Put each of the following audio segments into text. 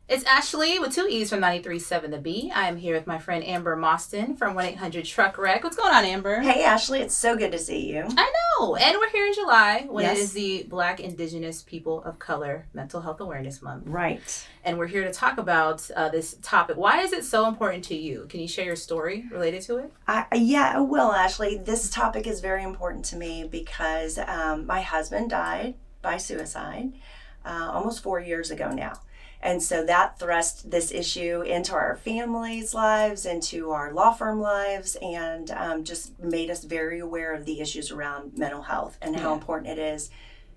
It's Ashlee with two E's from 93.7 The B. I am here with my friend Amber Mostyn from 1-800-Truckwreck. What's going on, Amber? Hey, Ashlee. It's so good to see you. I know. And we're here in July when Yes. it is the Black Indigenous People of Color Mental Health Awareness Month. Right. And we're here to talk about this topic. Why is it so important to you? Can you share your story related to it? I will, Ashlee. This topic is very important to me because my husband died by suicide almost 4 years ago now. And so that thrust this issue into our families' lives, into our law firm lives, and just made us very aware of the issues around mental health and how important it is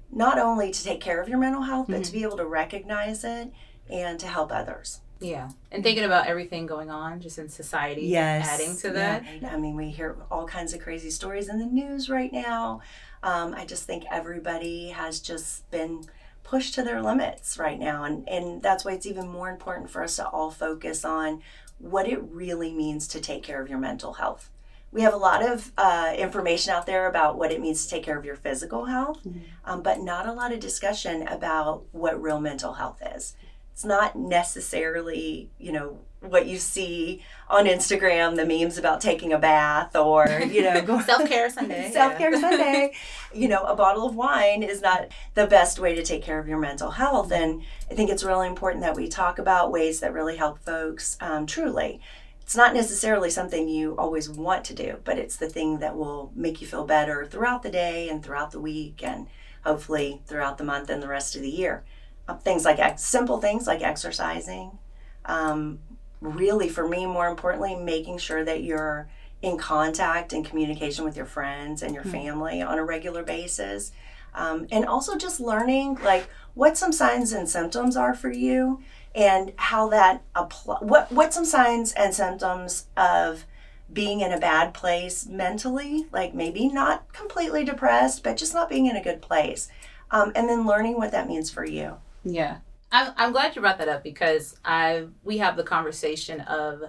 not only to take care of your mental health, but to be able to recognize it and to help others. Yeah. And thinking about everything going on just in society, adding to that. Yeah. I mean, we hear all kinds of crazy stories in the news right now. I just think everybody has just been pushed to their limits right now. And that's why it's even more important for us to all focus on what it really means to take care of your mental health. We have a lot of information out there about what it means to take care of your physical health, but not a lot of discussion about what real mental health is. It's not necessarily, what you see on Instagram, the memes about taking a bath or, Self-care Sunday. Self-care Sunday. A bottle of wine is not the best way to take care of your mental health. And I think it's really important that we talk about ways that really help folks truly. It's not necessarily something you always want to do, but it's the thing that will make you feel better throughout the day and throughout the week and hopefully throughout the month and the rest of the year. Simple things like exercising. Really, for me, more importantly, making sure that you're in contact and communication with your friends and your family on a regular basis. And also just learning what some signs and symptoms are for you and how that what some signs and symptoms of being in a bad place mentally, like maybe not completely depressed, but just not being in a good place. And then learning what that means for you. Yeah. I'm glad you brought that up because we have the conversation of,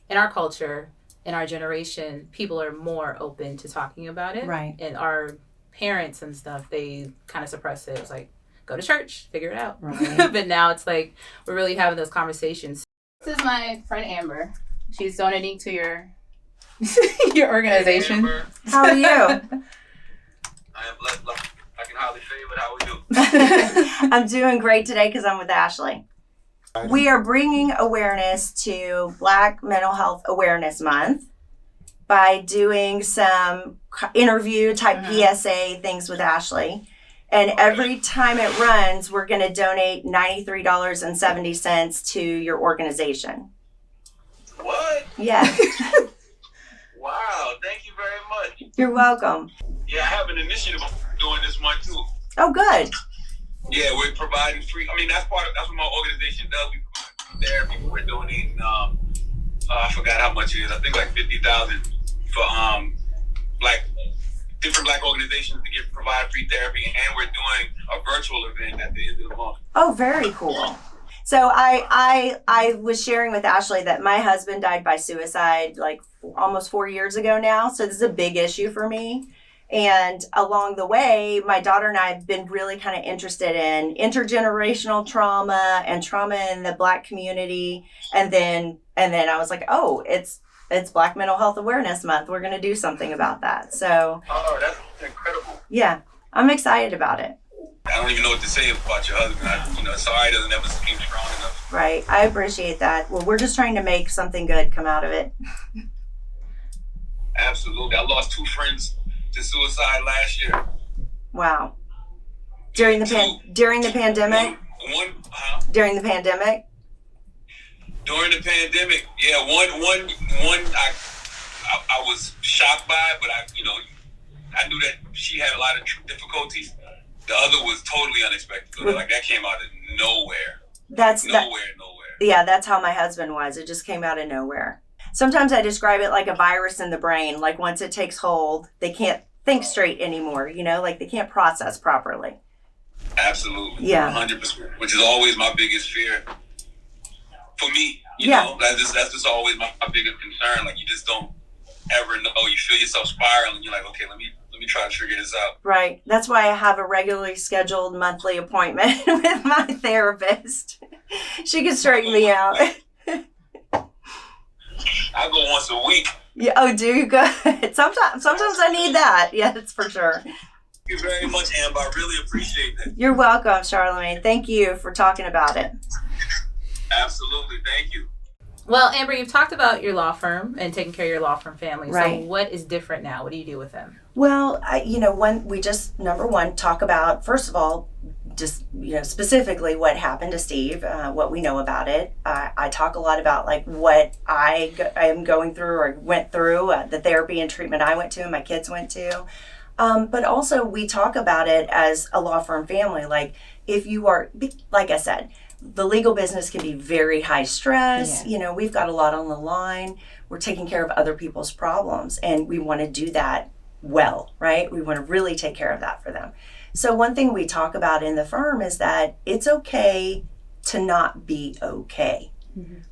in our culture, in our generation, people are more open to talking about it. Right. And our parents and stuff, they kind of suppress it. It's like, go to church, figure it out. Right. But now it's like, we're really having those conversations. This is my friend Amber. She's donating to your your organization. Hey, Amber. How are you? I am blessed. I can hardly say it, but how are you? I'm doing great today because I'm with Ashlee. We are bringing awareness to Black Mental Health Awareness Month by doing some interview type PSA things with Ashlee. And every time it runs, we're going to donate $93.70 to your organization. What? Yeah. Wow, thank you very much. You're welcome. Yeah, I have an initiative doing this month too. Oh, good. Yeah, we're providing free. I mean, that's what my organization does. We provide therapy. We're donating. I forgot how much it is. I think like $50,000 for different Black organizations to provide free therapy, and we're doing a virtual event at the end of the month. Oh, very cool. So I was sharing with Ashlee that my husband died by suicide like almost 4 years ago now. So this is a big issue for me. And along the way, my daughter and I have been really kind of interested in intergenerational trauma and trauma in the Black community. And then I was like, oh, it's Black Mental Health Awareness Month. We're going to do something about that. So. Oh, that's incredible. Yeah, I'm excited about it. I don't even know what to say about your husband. Sorry doesn't ever seem strong enough. Right. I appreciate that. Well, we're just trying to make something good come out of it. Absolutely. I lost 2 friends to suicide last year. Wow. During the pandemic? During the pandemic, yeah. One I was shocked by, but I knew that she had a lot of difficulties. The other was totally unexpected. Like that came out of nowhere. Nowhere. Yeah, that's how my husband was. It just came out of nowhere. Sometimes I describe it like a virus in the brain. Like once it takes hold, they can't think straight anymore. Like they can't process properly. Absolutely. Yeah. 100%. Which is always my biggest fear. For me, you Yeah. know, that's just always my biggest concern. Like you just don't ever know. You feel yourself spiraling. You're like, okay, let me let me try to figure this out. Right. That's why I have a regularly scheduled monthly appointment with my therapist. She can straighten me out. I go once a week. Yeah. Oh, do you? Good. Sometimes I need that. Yeah, that's for sure. Thank you very much, Amber. I really appreciate that. You're welcome, Charlemagne. Thank you for talking about it. Absolutely. Thank you. Well, Amber, you've talked about your law firm and taking care of your law firm family. Right. So what is different now? What do you do with them? Well, when we just, number one, talk about, first of all, just, specifically what happened to Steve, what we know about it. I talk a lot about like what I am going through or went through, the therapy and treatment I went to and my kids went to. But also we talk about it as a law firm family. Like if you are, like I said, the legal business can be very high stress. Yeah. We've got a lot on the line. We're taking care of other people's problems and we want to do that well, right? We want to really take care of that for them. So one thing we talk about in the firm is that it's okay to not be okay,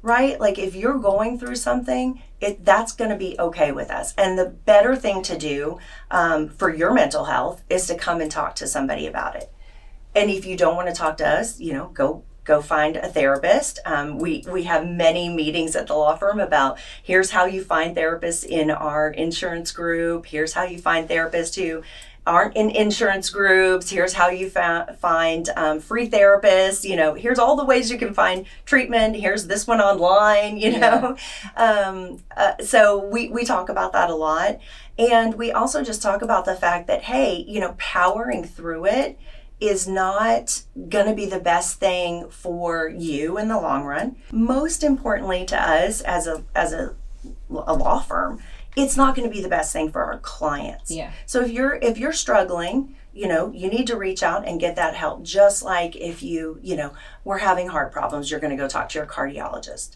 right? Like if you're going through something, that's going to be okay with us. And the better thing to do for your mental health is to come and talk to somebody about it. And if you don't want to talk to us, go find a therapist. We have many meetings at the law firm about here's how you find therapists in our insurance group. Here's how you find therapists who aren't in insurance groups. Here's how you find free therapists. Here's all the ways you can find treatment. Here's this one online, So we talk about that a lot. And we also just talk about the fact that, hey, powering through it is not going to be the best thing for you in the long run. Most importantly to us as a law firm, it's not going to be the best thing for our clients. Yeah. So if you're struggling, you need to reach out and get that help. Just like if you were having heart problems, you're going to go talk to your cardiologist.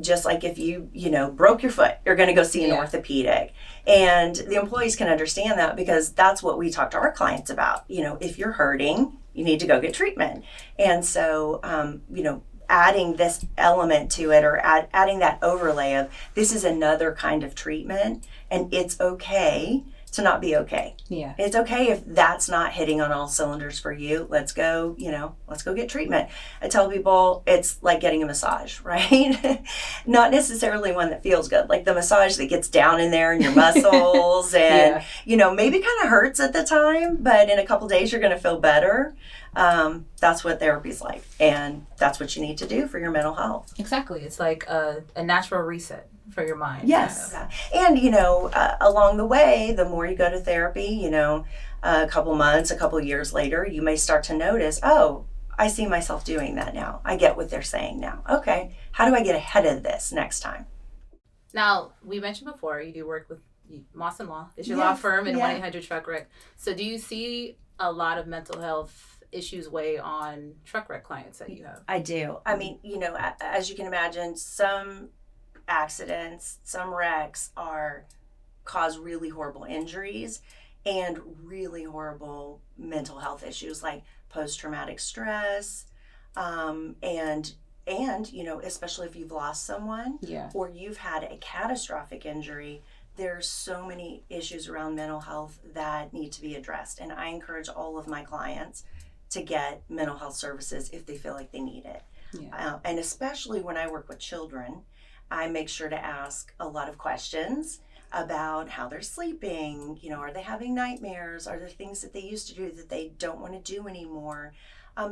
Just like if you broke your foot, you're going to go see an orthopedic. And the employees can understand that because that's what we talk to our clients about. If you're hurting, you need to go get treatment. And so, adding this element to it or adding that overlay of this is another kind of treatment and it's okay to not be okay. Yeah. It's okay if that's not hitting on all cylinders for you. Let's go get treatment. I tell people it's like getting a massage, right? Not necessarily one that feels good, like the massage that gets down in there in your muscles and, maybe kind of hurts at the time, but in a couple days you're going to feel better. That's what therapy's like. And that's what you need to do for your mental health. Exactly. It's like a natural reset for your mind. Yes. And, along the way, the more you go to therapy, a couple months, a couple years later, you may start to notice, oh, I see myself doing that now. I get what they're saying now. Okay. How do I get ahead of this next time? Now, we mentioned before, you do work with Mostyn Law. It's your law firm and 1-800-Truckwreck. So do you see a lot of mental health issues weigh on Truckwreck clients that you have? I do. I mean, as you can imagine, some accidents, some wrecks cause really horrible injuries and really horrible mental health issues like post-traumatic stress, and especially if you've lost someone or you've had a catastrophic injury, there's so many issues around mental health that need to be addressed. And I encourage all of my clients to get mental health services if they feel like they need it. Yeah. And especially when I work with children, I make sure to ask a lot of questions about how they're sleeping. Are they having nightmares? Are there things that they used to do that they don't want to do anymore?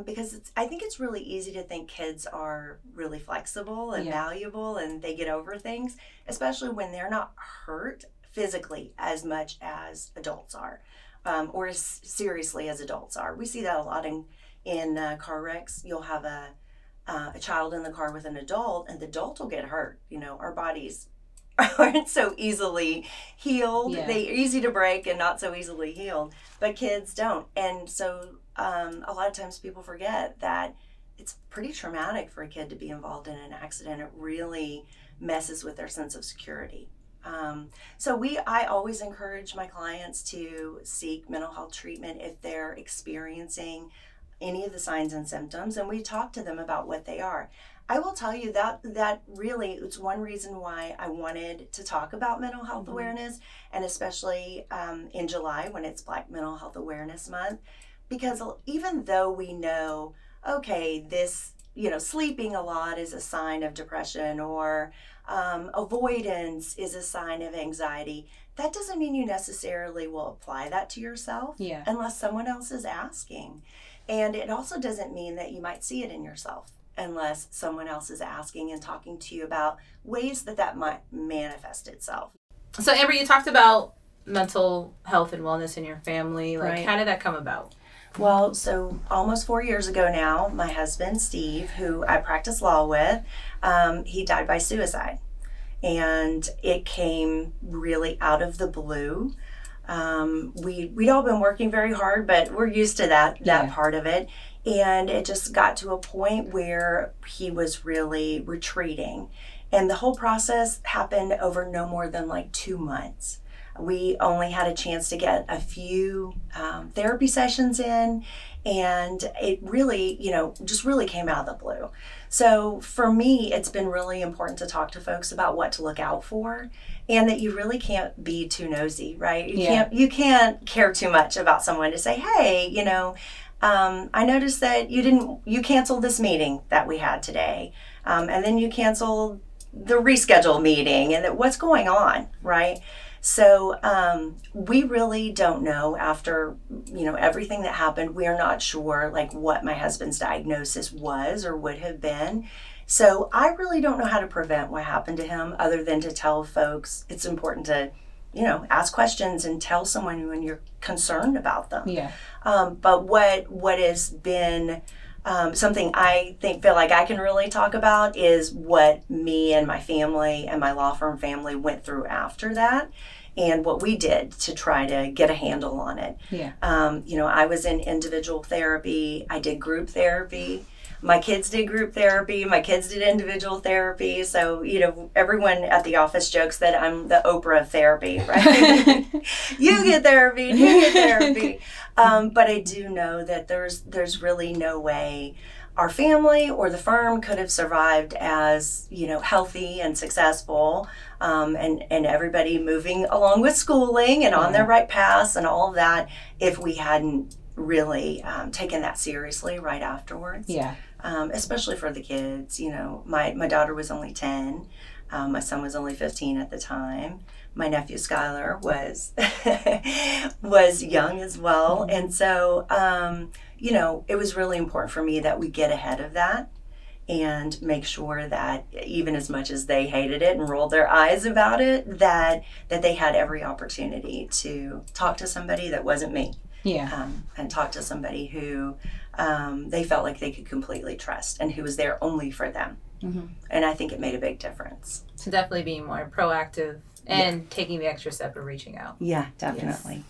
Because I think it's really easy to think kids are really flexible and valuable and they get over things, especially when they're not hurt physically as much as adults are. Or as seriously as adults are. We see that a lot in car wrecks. You'll have a child in the car with an adult, and the adult will get hurt. Our bodies aren't so easily healed. Yeah. They're easy to break and not so easily healed, but kids don't. And so a lot of times people forget that it's pretty traumatic for a kid to be involved in an accident. It really messes with their sense of security. I always encourage my clients to seek mental health treatment if they're experiencing any of the signs and symptoms, and we talk to them about what they are. I will tell you that really, it's one reason why I wanted to talk about mental health awareness, and especially in July when it's Black Mental Health Awareness Month, because even though we know, okay, this, sleeping a lot is a sign of depression, or avoidance is a sign of anxiety, that doesn't mean you necessarily will apply that to yourself unless someone else is asking. And it also doesn't mean that you might see it in yourself unless someone else is asking and talking to you about ways that might manifest itself. So Amber, you talked about mental health and wellness in your family. How did that come about? Well, so almost 4 years ago now, my husband, Steve, who I practice law with, he died by suicide. And it came really out of the blue. We'd all been working very hard, but we're used to that part of it. And it just got to a point where he was really retreating. And the whole process happened over no more than 2 months. We only had a chance to get a few therapy sessions in, and it really, just really came out of the blue. So for me, it's been really important to talk to folks about what to look out for, and that you really can't be too nosy, right? You can't care too much about someone to say, hey, I noticed that you canceled this meeting that we had today, and then you canceled the rescheduled meeting, and what's going on, right? So we really don't know after, everything that happened. We are not sure what my husband's diagnosis was or would have been. So I really don't know how to prevent what happened to him other than to tell folks it's important to, ask questions and tell someone when you're concerned about them. Yeah. But what has been something I feel like I can really talk about is what me and my family and my law firm family went through after that, and what we did to try to get a handle on it. Yeah. I was in individual therapy. I did group therapy. My kids did group therapy. My kids did individual therapy. So, everyone at the office jokes that I'm the Oprah of therapy, right? You get therapy, you get therapy. But I do know that there's really no way our family or the firm could have survived as, healthy and successful, and everybody moving along with schooling and on their right paths and all of that if we hadn't really taken that seriously right afterwards. Yeah. Especially for the kids. My daughter was only 10. My son was only 15 at the time. My nephew Skylar was young as well. And so, it was really important for me that we get ahead of that and make sure that even as much as they hated it and rolled their eyes about it, that they had every opportunity to talk to somebody that wasn't me. Yeah. And talk to somebody who they felt like they could completely trust and who was there only for them. Mm-hmm. And I think it made a big difference. So definitely being more proactive and taking the extra step of reaching out. Yeah, definitely. Yes.